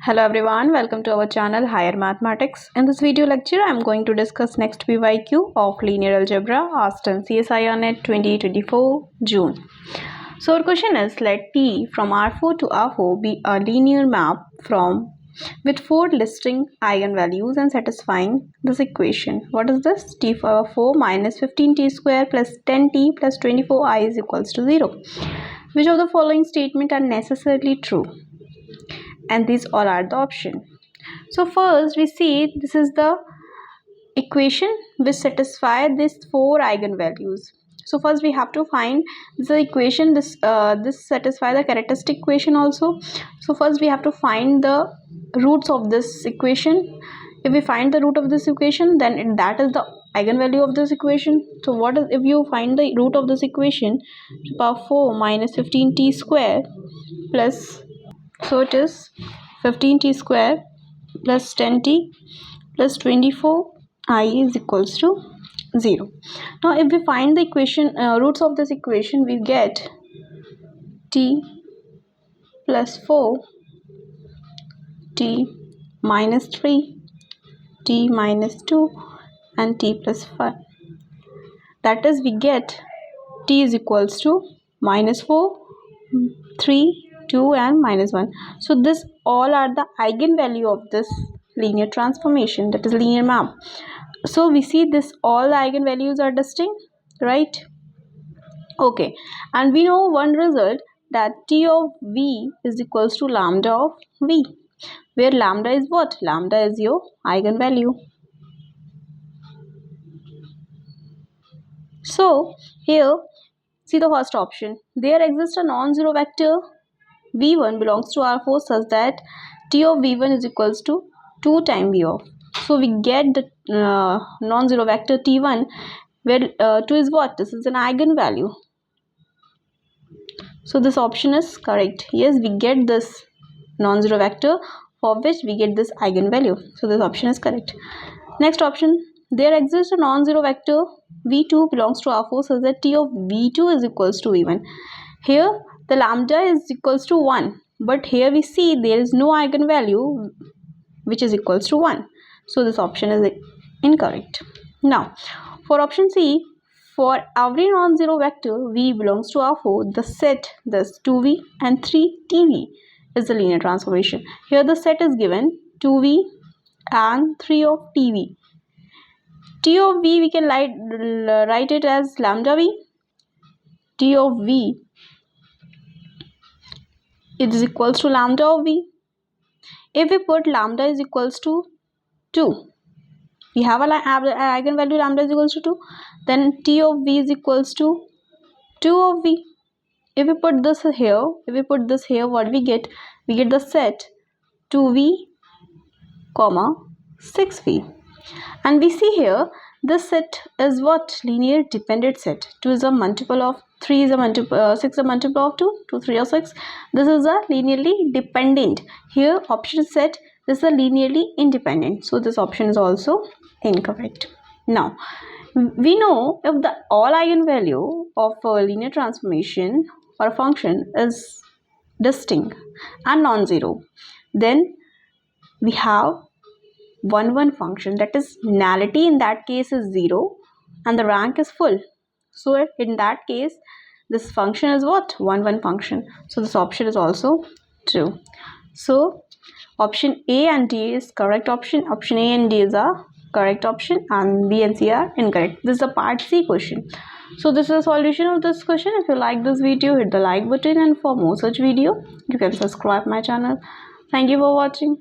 Hello everyone, welcome to our channel Higher Mathematics. In this video lecture, I am going to discuss next PYQ of Linear Algebra asked on csirnet 2024 June. So our question is, let T from R4 to R4 be a linear map from with 4 listing eigenvalues and satisfying this equation. What is this? T power 4 minus 15t square plus 10t plus 24i is equals to 0. Which of the following statements are necessarily true? And these all are the option. So first we see this is the equation which satisfy these 4 eigenvalues. So first we have to find the equation this satisfy the characteristic equation also. So first we have to find the roots of this equation. If we find the root of this equation, then that is the eigenvalue of this equation. So what is, if you find the root of this equation, power 4 minus 15t square plus, so it is 15t square plus 10t plus 24i is equals to 0. Now if we find the equation roots of this equation, we get t plus 4, t minus 3, t minus 2 and t plus 5. That is, we get t is equals to minus 4, 3, 2 and minus 1. So this all are the eigenvalue of this linear transformation, that is linear map. So we see this all eigenvalues are distinct, right? Okay, and we know one result, that t of v is equals to lambda of v, where lambda is what? Lambda is your eigenvalue. So here see the first option, there exists a non-zero vector v1 belongs to R4 such that t of v1 is equals to 2 times v of. So we get the non-zero vector t1 where 2 is what? This is an eigenvalue. So this option is correct. Yes, we get this non-zero vector for which we get this eigenvalue. So this option is correct. Next option, there exists a non-zero vector v2 belongs to R4 such that t of v2 is equals to v1. Here the lambda is equals to 1, but here we see there is no eigenvalue which is equals to 1. So this option is incorrect. Now for option C, for every non-zero vector v belongs to R4, the set thus 2v and 3tv is the linear transformation. Here the set is given 2v and 3 of tv. T of v we can write it as lambda v. T of v it is equals to lambda of v. If we put lambda is equals to 2, we have an eigenvalue lambda is equals to 2, then t of v is equals to 2 of v. If we put this here, what we get? We get the set 2v, 6v. And we see here this set is what? Linear dependent set. 2 is a multiple of 3 is a multiple 6 is a multiple of 2, 2 3 or 6. This is a linearly dependent. Here option set, this is a linearly independent. So this option is also incorrect. Now we know if the all eigenvalue of a linear transformation or a function is distinct and non-zero, then we have 1 function, that is nullity in that case is 0 and the rank is full. So in that case this function is what? 1 function. So this option is also true. So option A and D is correct option. Option A and D is a correct option and B and C are incorrect. This is a part C question. So this is a solution of this question. If you like this video, hit the like button, and for more such video you can subscribe my channel. Thank you for watching.